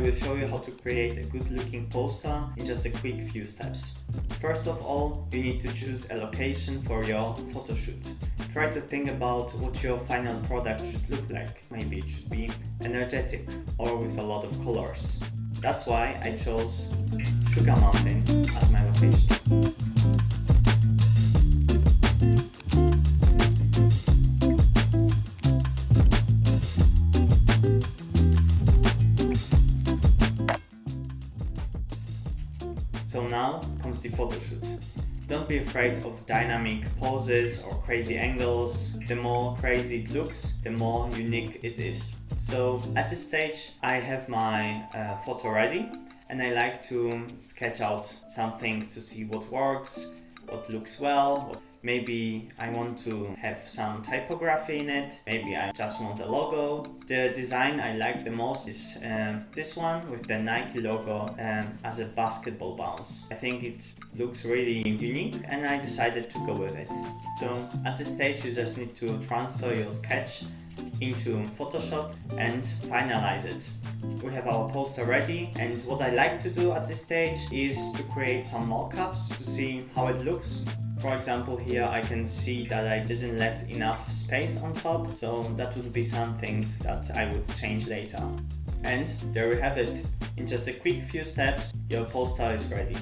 will show you how to create a good looking poster in just a quick few steps. First of all, you need to choose a location for your photoshoot. Try to think about what your final product should look like. Maybe it should be energetic or with a lot of colors. That's why I chose Sugar Mountain as my location. So now comes the photoshoot. Don't be afraid of dynamic poses or crazy angles. The more crazy it looks, the more unique it is. So at this stage I have my photo ready and I like to sketch out something to see what works, what looks well. Maybe I want to have some typography in it, maybe I just want a logo. The design I like the most is this one with the Nike logo as a basketball bounce. I think it looks really unique and I decided to go with it. So at this stage you just need to transfer your sketch into Photoshop and finalize it. We have our poster ready, and what I like to do at this stage is to create some mockups to see how it looks. For example, here I can see that I didn't left enough space on top, so that would be something that I would change later. And there we have it. In just a quick few steps, your poster is ready.